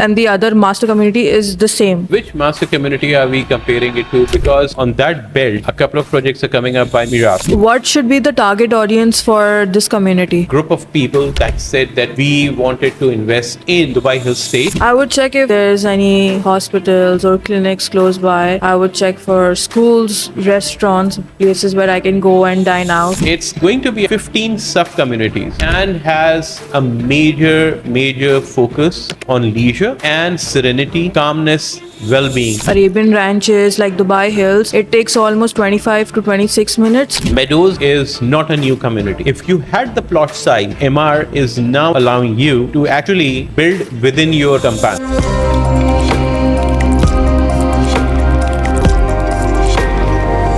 and the other master community is the same. Which master community are we comparing it to? Because on that belt, a couple of projects are coming up by Miras. What should be the target audience for this community? Group of people that said that we wanted to invest in Dubai Hill State. I would check if there's any hospitals or clinics close by. I would check for schools, restaurants, places where I can go and dine out. It's going to be 15 sub-communities and has a major focus on leisure and serenity, calmness, well-being. Arabian ranches like Dubai Hills, it takes almost 25 to 26 minutes. Meadows is not a new community. If you had the plot size, MR is now allowing you to actually build within your compound.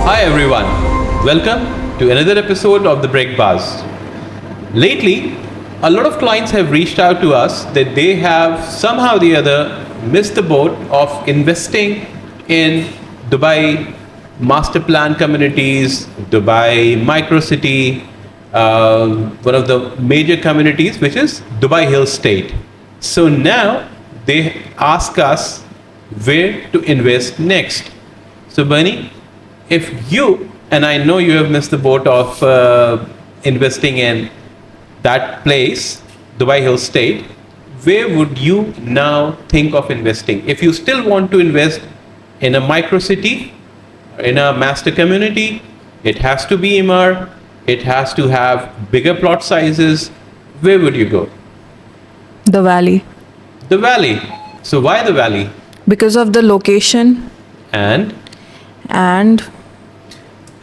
Hi everyone, welcome to another episode of the Breakfast. Lately, a lot of clients have reached out to us that they have somehow or the other missed the boat of investing in Dubai master plan communities, Dubai micro city, one of the major communities, which is Dubai Hill State. So now they ask us where to invest next. So Bernie, if you, and I know you have missed the boat of investing in that place, Dubai Hill State, where would you now think of investing? If you still want to invest in a micro city, in a master community, it has to be Emaar, it has to have bigger plot sizes, where would you go? The valley. The valley. So why the valley? Because of the location And and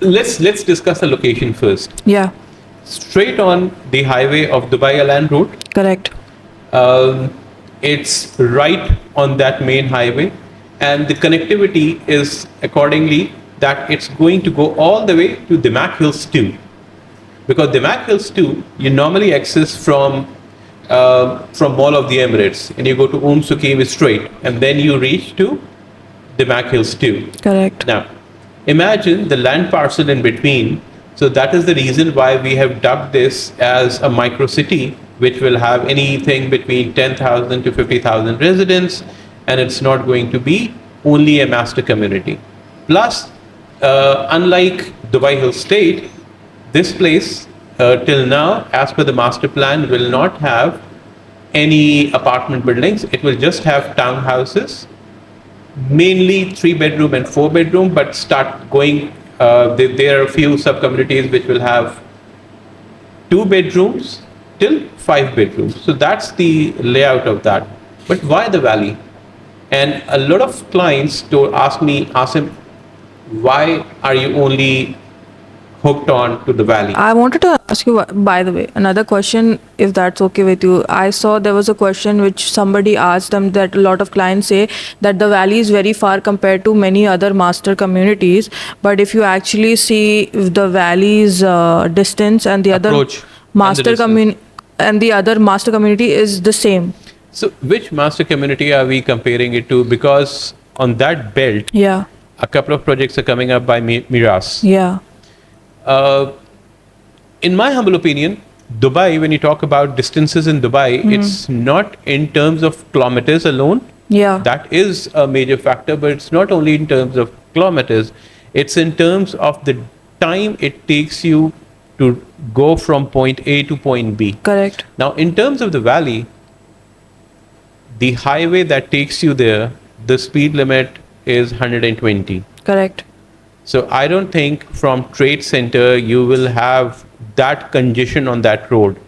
let's discuss the location first. yeah, Straight on the highway of Dubai Al Ain route. correct. It's right on that main highway, and the connectivity is accordingly that it's going to go all the way to Damac Hills 2. Because Damac Hills 2, you normally access from Mall of the Emirates, and you go to Sukim straight, and then you reach to Damac Hills 2. Correct. Now, imagine the land parcel in between. So that is the reason why we have dubbed this as a micro city, which will have anything between 10,000 to 50,000 residents, and it's not going to be only a master community. Plus, unlike Dubai Hill State, this place till now, as per the master plan, will not have any apartment buildings. It will just have townhouses, mainly 3-bedroom and 4-bedroom, but start going. There are a few sub-communities which will have 2 bedrooms till 5 bedrooms. So that's the layout of that. But why the valley? And a lot of clients ask me, Asim, why are you only hooked on to the valley? I wanted to ask you, by the way, another question, if that's okay with you. I saw there was a question which somebody asked them, that a lot of clients say that the valley is very far compared to many other master communities. But if you actually see the valley's distance and the Approach other master community and the other master community is the same. So which master community are we comparing it to? Because on that belt, Yeah. a couple of projects are coming up by Miras. Yeah. In my humble opinion, Dubai, when you talk about distances in Dubai, it's not in terms of kilometers alone. Yeah. That is a major factor, but it's not only in terms of kilometers, it's in terms of the time it takes you to go from point A to point B. Correct. Now, in terms of the valley, the highway that takes you there, the speed limit is 120. Correct. So I don't think from Trade Center you will have that congestion on that road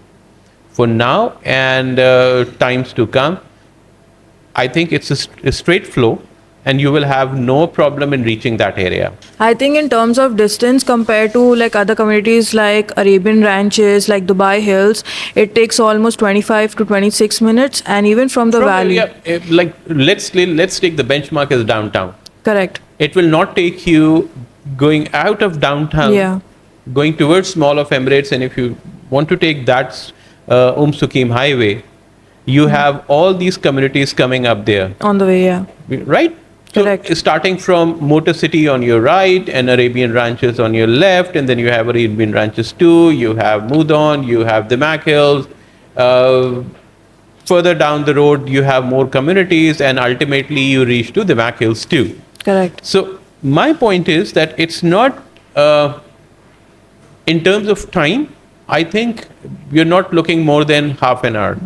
for now and times to come. I think it's a straight flow, and you will have no problem in reaching that area. I think in terms of distance compared to like other communities like Arabian ranches, like Dubai Hills, it takes almost 25 to 26 minutes, and even from the valley. Yeah, like let's take the benchmark as downtown. Correct. It will not take you going out of downtown, Yeah. going towards Mall of Emirates, and if you want to take that Sukim highway, you have all these communities coming up there, On the way, yeah. right? Correct. So starting from Motor City on your right and Arabian Ranches on your left, and then you have Arabian Ranches 2, you have Mudon, you have the Mac Hills, further down the road, you have more communities, and ultimately you reach to the Mac Hills too. Correct. So my point is that it's not, in terms of time, I think you're not looking more than half an hour.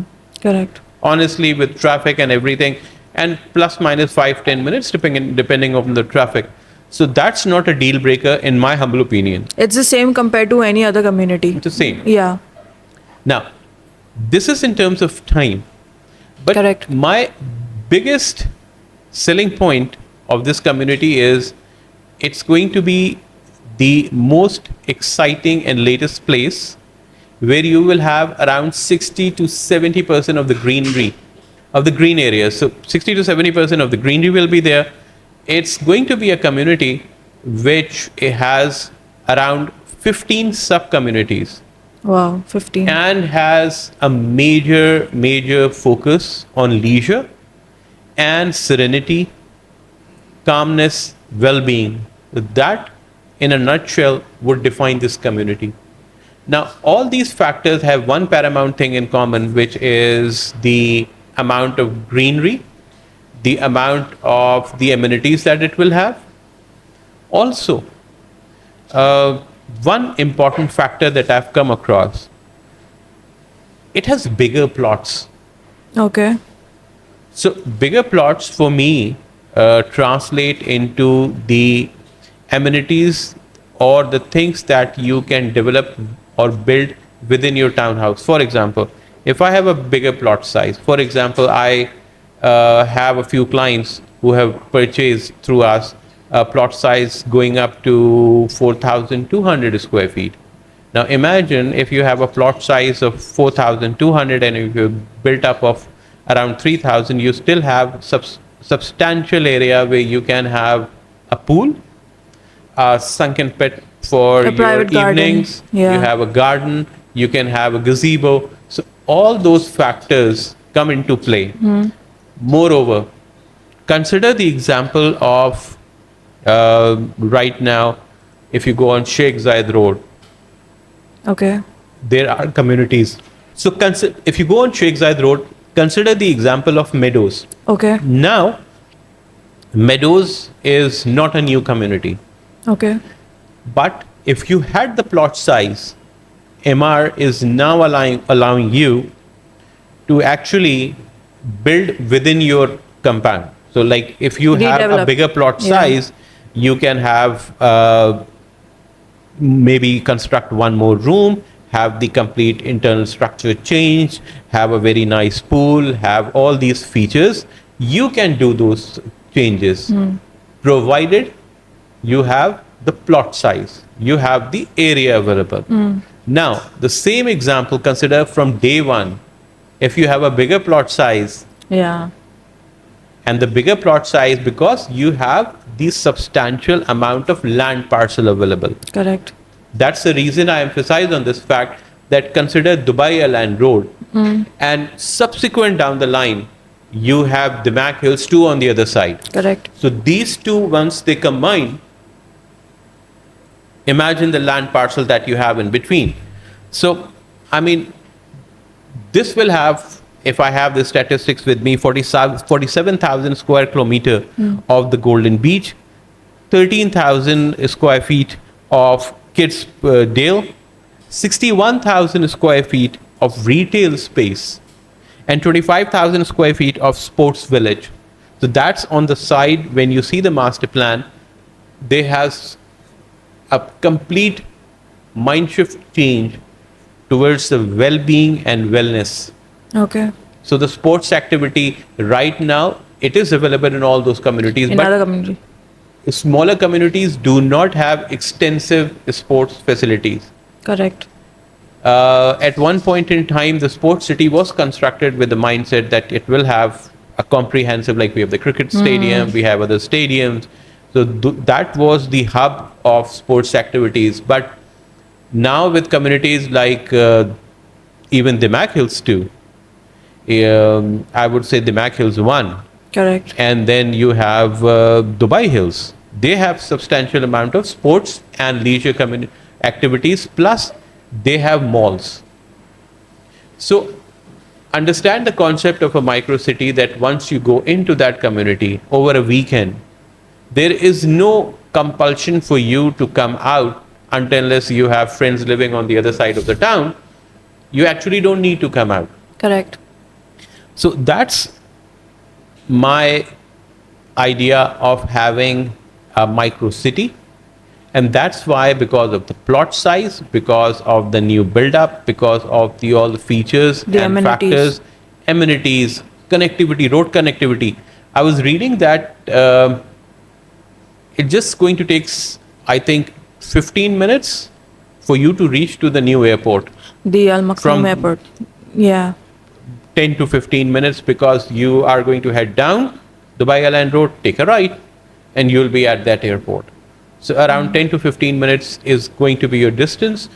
Correct. Honestly, with traffic and everything, and plus minus 5-10 minutes depending on the traffic. So that's not a deal breaker in my humble opinion. It's the same compared to any other community. It's the same. Yeah. Now, this is in terms of time. But Correct. my biggest selling point of this community is it's going to be the most exciting and latest place where you will have around 60 to 70% of the greenery, of the green areas. So 60 to 70% of the greenery will be there. It's going to be a community which has around 15 sub-communities Wow. 15. and has a major focus on leisure and serenity, calmness, well-being. That, in a nutshell, would define this community. Now, all these factors have one paramount thing in common, which is the amount of greenery, the amount of the amenities that it will have. Also, one important factor that I've come across, it has bigger plots. Okay. So bigger plots for me translate into the amenities or the things that you can develop or build within your townhouse. For example, if I have a bigger plot size, for example, I have a few clients who have purchased through us a plot size going up to 4,200 square feet. Now imagine if you have a plot size of 4,200 and if you're built up of around 3,000, you still have substantial area where you can have a pool, a sunken pit for A your private garden. evenings, Yeah. you have a garden, you can have a gazebo. So all those factors come into play. Moreover, consider the example of right now, if you go on Sheikh Zayed Road, Okay. there are communities. So if you go on Sheikh Zayed Road, consider the example of Meadows. Okay. Now, Meadows is not a new community. Okay. But if you had the plot size, MR is now allowing you to actually build within your compound. So like if you have a Redevelop. bigger plot Yeah. size, you can have maybe construct one more room, have the complete internal structure changed, have a very nice pool, have all these features. You can do those changes provided you have the plot size, you have the area available. Now, the same example, consider from day one, if you have a bigger plot size, Yeah. and the bigger plot size because you have the substantial amount of land parcel available. Correct. That's the reason I emphasize on this fact that consider Dubai Airline Road and subsequent down the line, you have the Mac Hills 2 on the other side. Correct. So these two, once they combine, imagine the land parcel that you have in between. So, I mean, this will have, if I have the statistics with me, 47,000 square kilometer of the Golden Beach, 13,000 square feet of Kids Dale, 61,000 square feet of retail space, and 25,000 square feet of sports village. So that's on the side. When you see the master plan, there has a complete mind shift change towards the well-being and wellness. Okay. So the sports activity right now, it is available in all those communities, In but other community. smaller communities do not have extensive sports facilities. Correct. At one point in time, the sports city was constructed with the mindset that it will have a comprehensive, like we have the cricket stadium, we have other stadiums. So that was the hub of sports activities. But now with communities like even the Mac Hills 2, I would say the Mac Hills 1, Correct. and then you have Dubai Hills. They have substantial amount of sports and leisure activities, plus they have malls. So understand the concept of a micro city, that once you go into that community over a weekend, there is no compulsion for you to come out unless you have friends living on the other side of the town. You actually don't need to come out. Correct. So that's my idea of having a micro city. And that's why, because of the plot size, because of the new build up, because of all the features The and amenities. factors, amenities, connectivity, road connectivity. I was reading that it's just going to take, I think, 15 minutes for you to reach to the new airport. The Al Maktoum From- Airport. Yeah. 10 to 15 minutes, because you are going to head down Dubai Airline Road, take a right, and you'll be at that airport. So around 10 to 15 minutes is going to be your distance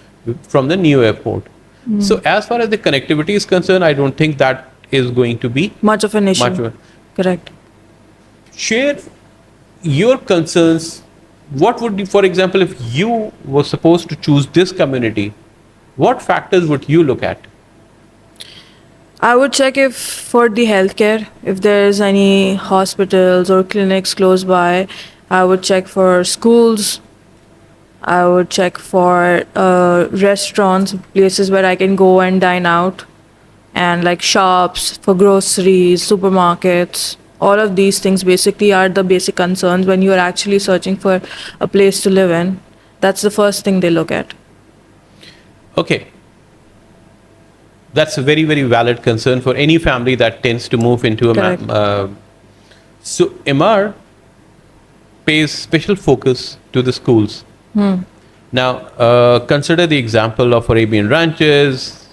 from the new airport. So as far as the connectivity is concerned, I don't think that is going to be Much of an issue. much of a. Correct. Share your concerns. What would you, for example, if you were supposed to choose this community, what factors would you look at? I would check if for the healthcare, if there's any hospitals or clinics close by. I would check for schools. I would check for restaurants, places where I can go and dine out, and like shops for groceries, supermarkets. All of these things basically are the basic concerns when you are actually searching for a place to live in. That's the first thing they look at. Okay. That's a very, very valid concern for any family that tends to move into a Correct. So Emaar pays special focus to the schools. Now, consider the example of Arabian Ranches,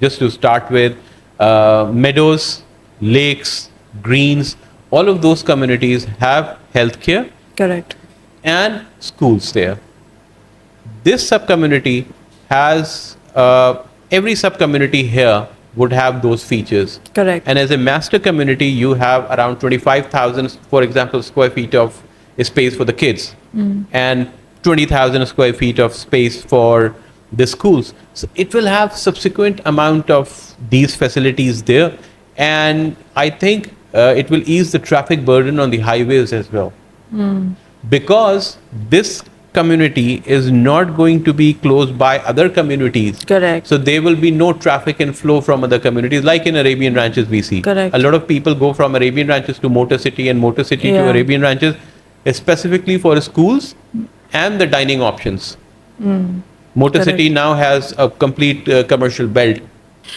just to start with, meadows, lakes, greens, all of those communities have healthcare Correct. and schools there. This sub-community has, every sub-community here would have those features. Correct. And as a master community, you have around 25,000, for example, square feet of space for the kids, and 20,000 square feet of space for the schools. So it will have subsequent amount of these facilities there, and I think it will ease the traffic burden on the highways as well, because this community is not going to be close by other communities. Correct. So there will be no traffic and flow from other communities, like in Arabian Ranches we see. Correct. A lot of people go from Arabian Ranches to Motor City, and Motor City to Yeah. Arabian Ranches, specifically for schools and the dining options. Motor Correct. City now has a complete commercial belt.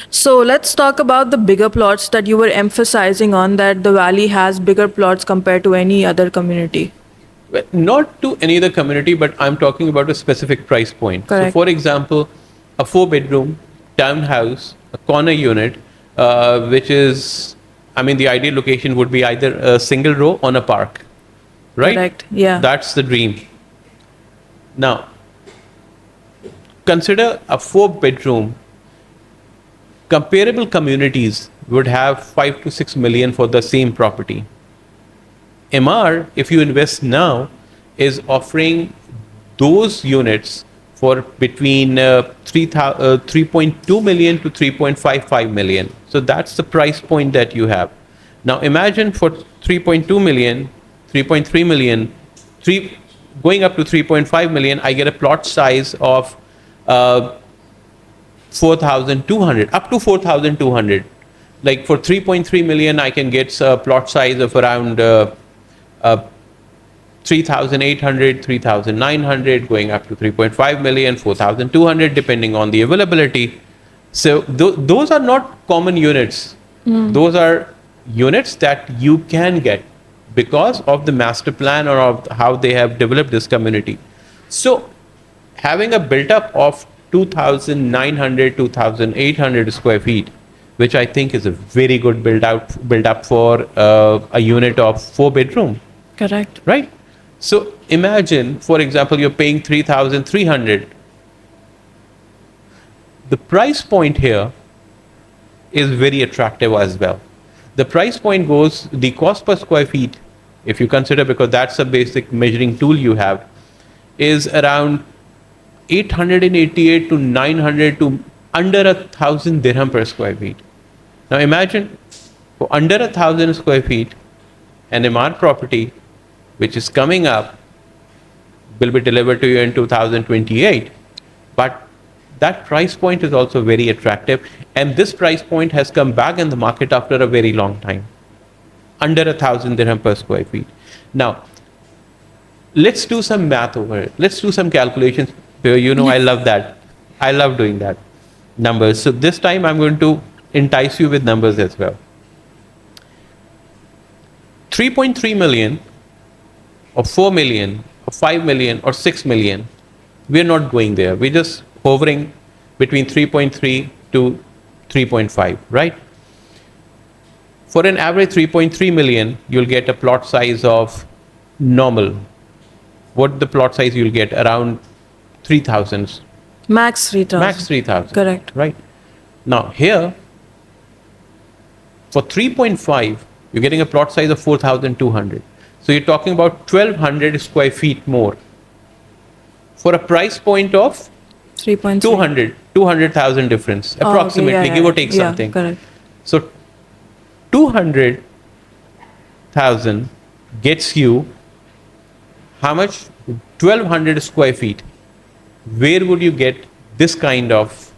So let's talk about the bigger plots that you were emphasizing on, that the valley has bigger plots compared to any other community. Well, not to any other community, but I'm talking about a specific price point. Correct. So, for example, a 4-bedroom townhouse, a corner unit, which is, I mean, the ideal location would be either a single row on a park, right? Correct. Yeah. That's the dream. Now, consider a 4-bedroom. Comparable communities would have 5 to 6 million for the same property. Emaar, if you invest now, is offering those units for between 3.2 million to 3.55 million. So that's the price point that you have. Now imagine for 3.2 million, 3.3 million, going up to 3.5 million, I get a plot size of 4,200, up to 4,200. Like for 3.3 million, I can get a plot size of around 3,800, 3,900, going up to 3.5 million, 4,200, depending on the availability. So those are not common units. Those are units that you can get because of the master plan or of how they have developed this community. So having a built up of 2,900, 2,800 square feet, which I think is a very good build up for a unit of 4-bedroom, Correct. right? So imagine, for example, you're paying 3,300. The price point here is very attractive as well. The price point goes, the cost per square feet, if you consider, because that's a basic measuring tool you have, is around 888 to 900 to under 1,000 dirham per square feet. Now imagine for under 1,000 square feet, an MR property which is coming up will be delivered to you in 2028. But that price point is also very attractive, and this price point has come back in the market after a very long time, under 1,000 dirham per square feet. Now, let's do some math over it. Let's do some calculations. You know, I love that. I love doing that. Numbers. So this time I'm going to entice you with numbers as well. 3.3 million or 4 million or 5 million or 6 million, we're not going there. We're just hovering between 3.3 to 3.5, right? For an average 3.3 million, you'll get a plot size of normal. What the plot size you'll get? Around 3,000. Max 3,000. Max 3,000. Correct. Right. Now here, for 3.5, you're getting a plot size of 4,200. So you're talking about 1,200 square feet more for a price point of 3.3. 200,000 difference, Oh, okay, approximately, yeah, give or yeah, take yeah, something. Correct. So 200,000 gets you how much? 1,200 square feet. Where would you get this kind of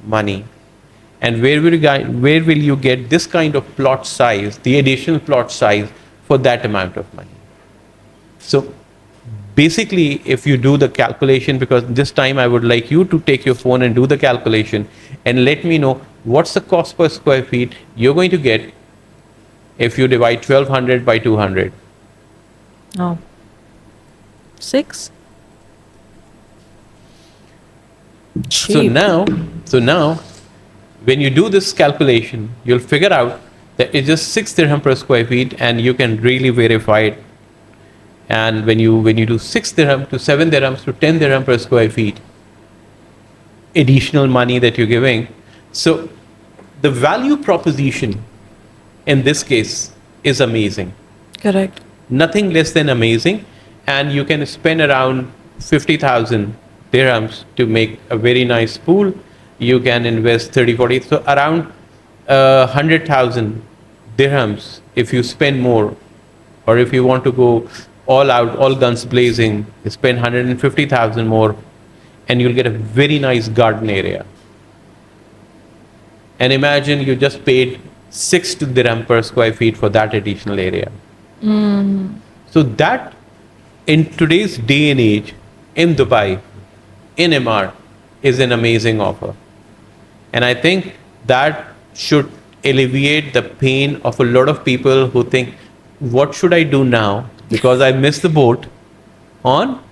money? And where will you get this kind of plot size, the additional plot size for that amount of money? So basically, if you do the calculation, because this time I would like you to take your phone and do the calculation and let me know what's the cost per square feet you're going to get if you divide 1,200 by 200. Oh. 6? So now, when you do this calculation, you'll figure out that it's just 6 dirham per square feet, and you can really verify it. And when you do 6 dirham to 7 dirhams to 10 dirham per square feet, additional money that you're giving. So the value proposition in this case is amazing. Correct. Nothing less than amazing. And you can spend around 50,000 dirhams to make a very nice pool. You can invest 30, 40, so around 100,000 dirhams if you spend more, or if you want to go all out, all guns blazing, spend 150,000 more, and you'll get a very nice garden area. And imagine you just paid 6 dirham per square feet for that additional area. So that, in today's day and age, in Dubai, in MR, is an amazing offer. And I think that should alleviate the pain of a lot of people who think, what should I do now? Because I missed the boat on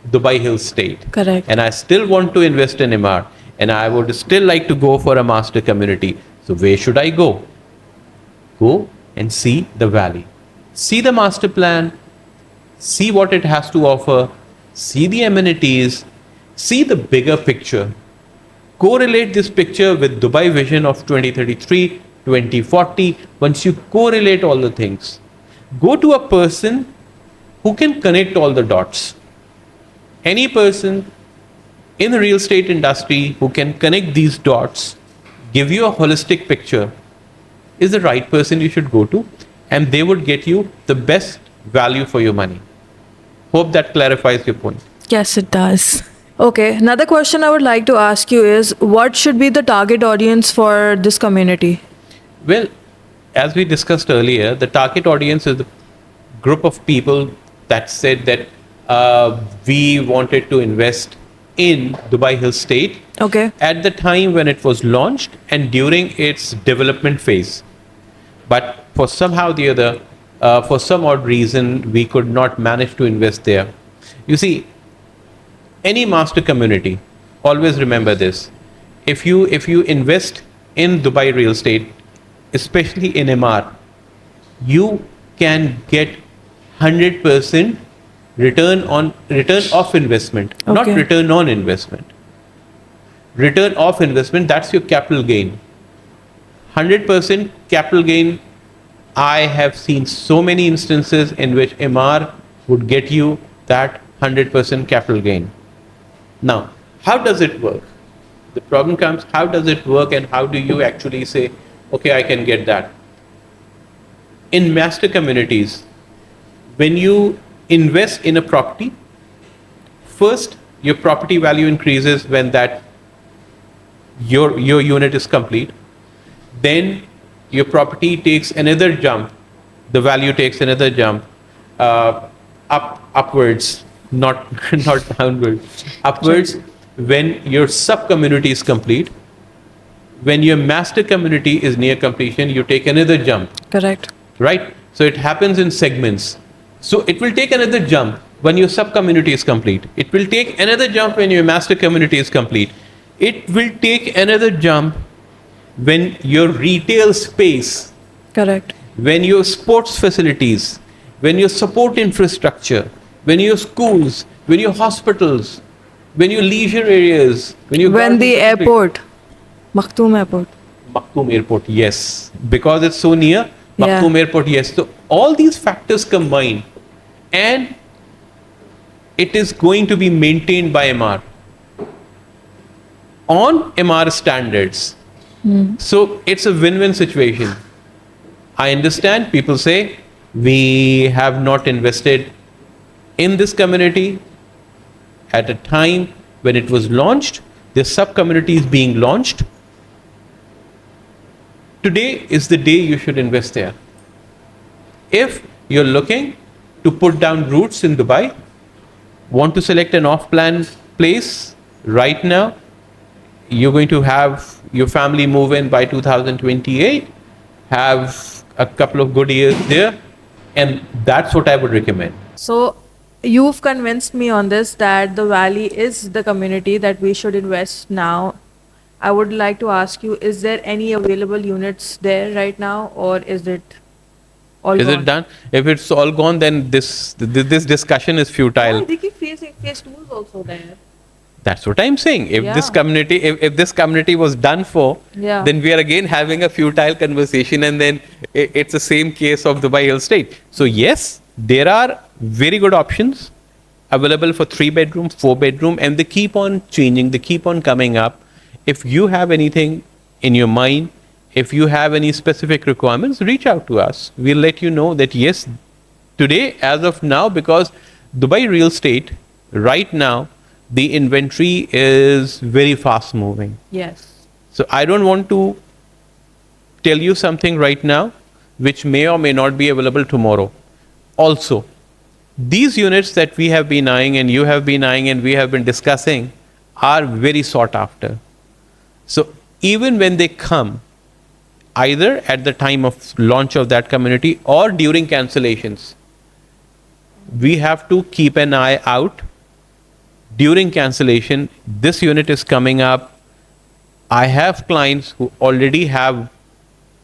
Dubai Hill State. Correct. And I still want to invest in MR. And I would still like to go for a master community. So where should I go? Go and see the valley. See the master plan. See what it has to offer. See the amenities. See the bigger picture. Correlate this picture with Dubai Vision of 2033, 2040. Once you correlate all the things, go to a person who can connect all the dots. Any person in the real estate industry who can connect these dots, give you a holistic picture, is the right person you should go to, and they would get you the best value for your money. Hope that clarifies your point. Yes, it does. Okay, another question I would like to ask you is, what should be the target audience for this community? Well, as we discussed earlier, the target audience is the group of people that said that we wanted to invest in Dubai Hill State Okay. at the time when it was launched and during its development phase. But for somehow the other, for some odd reason, we could not manage to invest there. You see, any master community, always remember this. If you invest in Dubai real estate, especially in MR, you can get 100% return of investment, not Okay. return on investment. Return of investment, that's your capital gain. 100% capital gain. I have seen so many instances in which MR would get you that 100% capital gain. Now, how does it work? The problem comes, how does it work, and how do you actually say, okay, I can get that. In master communities, when you invest in a property, first your property value increases when that your unit is complete. Then your property takes another jump, the value takes another jump, upwards, not not downwards, upwards when your sub community is complete. When your master community is near completion, you take another jump, Correct. right? So it happens in segments. So it will take another jump when your sub community is complete. It will take another jump when your master community is complete. It will take another jump when your retail space, Correct. when your sports facilities, when your support infrastructure, when your schools, when your hospitals, when your leisure areas, when your When the garden district- airport, Makhtoom Airport. Makhtoom Airport, yes. Because it's so near, Yeah. Makhtoom Airport, yes. So all these factors combine, and it is going to be maintained by MR on MR standards. So it's a win-win situation. I understand people say we have not invested in this community at a time when it was launched. The sub-community is being launched. Today is the day you should invest there. If you're looking to put down roots in Dubai, want to select an off-plan place right now, you're going to have your family move in by 2028, have a couple of good years there, and that's what I would recommend. So you've convinced me on this that the Valley is the community that we should invest now. I would like to ask you, is there any available units there right now, or is it all Is gone? it done? If it's all gone, then this discussion is futile. Oh, Diki, phase 2 is also there. That's what I'm saying. If this Yeah. community, if this community was done for, Yeah. then we are again having a futile conversation, and then it's the same case of Dubai Hill Estate. So yes, there are very good options available for 3-bedroom, 4-bedroom, and they keep on changing. They keep on coming up. If you have anything in your mind, if you have any specific requirements, reach out to us. We'll let you know that yes, today, as of now, because Dubai Real Estate right now, the inventory is very fast moving. Yes. So I don't want to tell you something right now which may or may not be available tomorrow. Also, these units that we have been eyeing and you have been eyeing and we have been discussing are very sought after. So even when they come, either at the time of launch of that community or during cancellations, we have to keep an eye out. During cancellation, this unit is coming up. I have clients who already have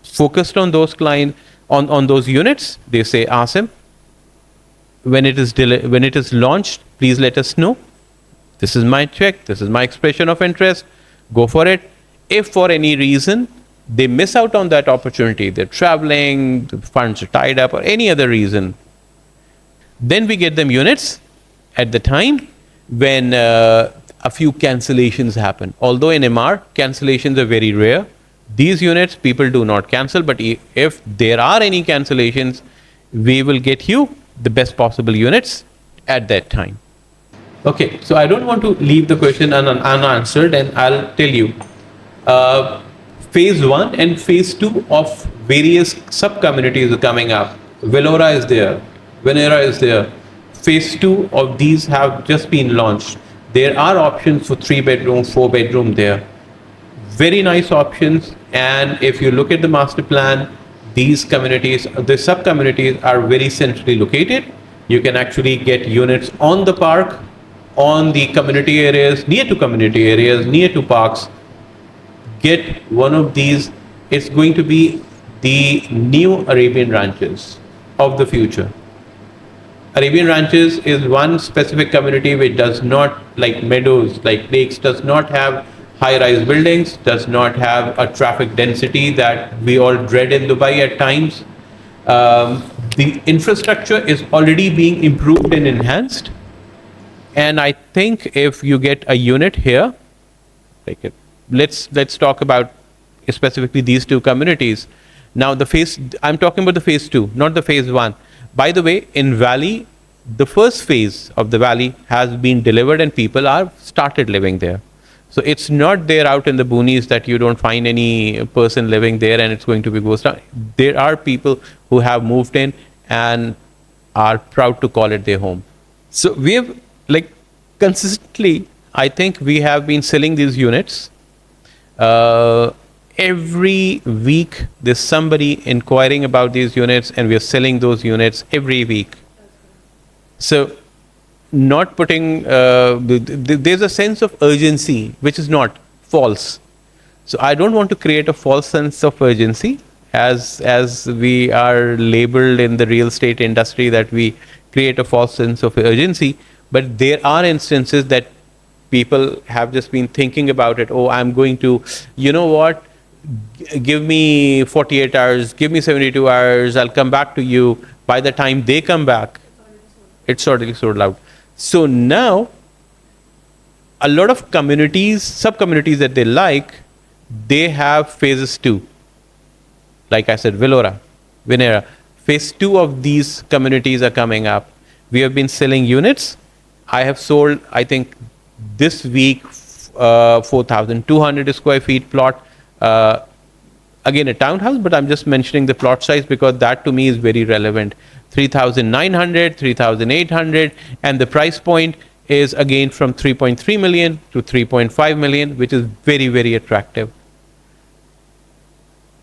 focused on those clients, on those units. They say, Asim, when it is launched, please let us know. This is my check. This is my expression of interest. Go for it. If for any reason they miss out on that opportunity, they're traveling, the funds are tied up, or any other reason, then we get them units at the time when a few cancellations happen. Although in MR, cancellations are very rare. These units, people do not cancel, but if there are any cancellations, we will get you the best possible units at that time. Okay, so I don't want to leave the question unanswered, and I'll tell you. Phase 1 and phase 2 of various sub-communities are coming up. Velora is there, Venera is there. Phase 2 of these have just been launched. There are options for 3-bedroom, 4-bedroom there. Very nice options, and if you look at the master plan, these communities, the sub-communities are very centrally located. You can actually get units on the park, on the community areas, near to parks. Get one of these. It's going to be the new Arabian Ranches of the future. Arabian Ranches is one specific community which does not, like meadows, like lakes, does not have high-rise buildings, does not have a traffic density that we all dread in Dubai at times. The infrastructure is already being improved and enhanced. And I think if you get a unit here, like let's talk about specifically these two communities. Now I'm talking about the phase 2, not the phase 1. By the way, in Valley, the first phase of the Valley has been delivered and people are started living there. So it's not there out in the boonies that you don't find any person living there and it's going to be ghost town. There are people who have moved in and are proud to call it their home. So we have, like, consistently, I think we have been selling these units. Every week there's somebody inquiring about these units and we are selling those units every week. So not putting, there's a sense of urgency which is not false. So I don't want to create a false sense of urgency as we are labeled in the real estate industry that we create a false sense of urgency. But there are instances that people have just been thinking about it. Oh, I'm going to, you know what, give me 48 hours, give me 72 hours, I'll come back to you. By the time they come back, it's already sold out. So now, a lot of communities, sub-communities that they like, they have phases 2. Like I said, Venera. Phase 2 of these communities are coming up. We have been selling units. I have sold, I think, this week, 4,200 square feet plot. Again, a townhouse, but I'm just mentioning the plot size because that to me is very relevant. 3,900, 3,800, and the price point is again from 3.3 million to 3.5 million, which is very, very attractive.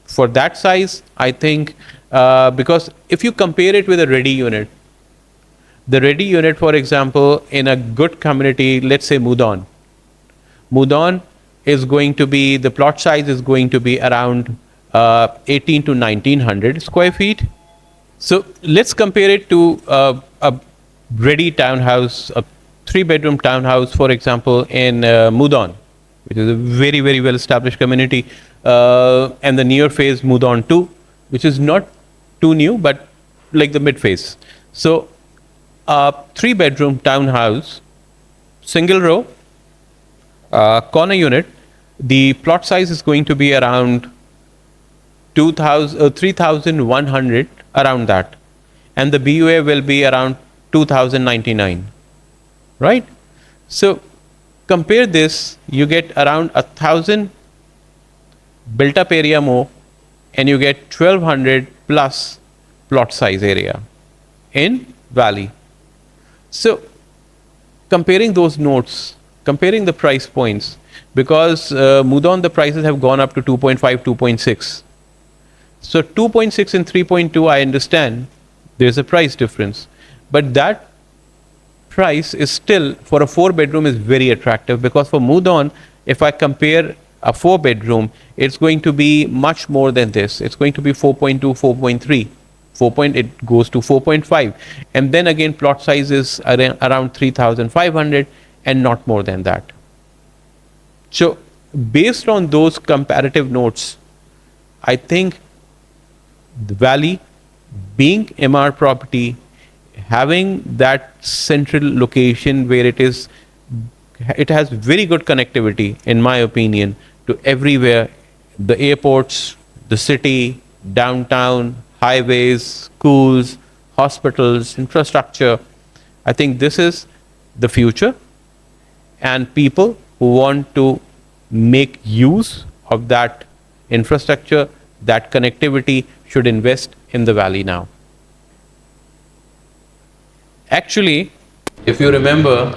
For that size, I think, because if you compare it with a ready unit, the ready unit, for example, in a good community, let's say Mudon is going to be, the plot size is going to be around 18 to 1900 square feet. So let's compare it to a ready townhouse, a 3-bedroom townhouse, for example, in Mudon, which is a very, very well-established community, and the near phase Mudon 2, which is not too new, but like the mid phase. So a 3-bedroom townhouse, single row, corner unit, the plot size is going to be around 3,100, around that, and the BUA will be around 2,099, right? So compare this, you get around 1,000 built up area more, and you get 1,200 plus plot size area in Valley. So comparing those notes, comparing the price points, because Mudon, the prices have gone up to 2.5, 2.6. So 2.6 and 3.2, I understand there's a price difference, but that price is still, for a 4-bedroom, is very attractive, because for Mudon, if I compare a 4-bedroom, it's going to be much more than this. It's going to be 4.2, 4.3. It goes to 4.5, and then again plot size is around 3,500 and not more than that. So based on those comparative notes, I think the Valley, being MR property, having that central location where it has very good connectivity, in my opinion, to everywhere, the airports, the city, downtown, highways, schools, hospitals, infrastructure. I think this is the future, and people who want to make use of that infrastructure, that connectivity, should invest in the Valley now. Actually, if you remember,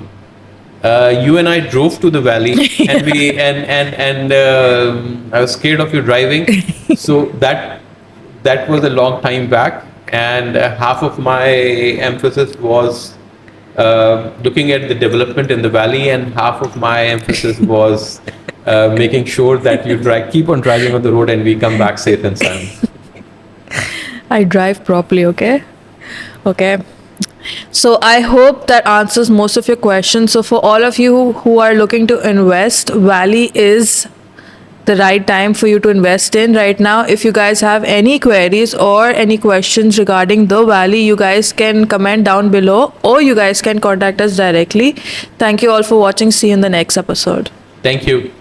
you and I drove to the Valley, and we and I was scared of you driving, so that was a long time back, and half of my emphasis was looking at the development in the Valley, and half of my emphasis was making sure that you keep on driving on the road and we come back safe and sound. I drive properly, okay? Okay. So I hope that answers most of your questions. So for all of you who are looking to invest, Valley is the right time for you to invest in right now. If you guys have any queries or any questions regarding the Valley, you guys can comment down below, or you guys can contact us directly. Thank you all for watching. See you in the next episode. Thank you.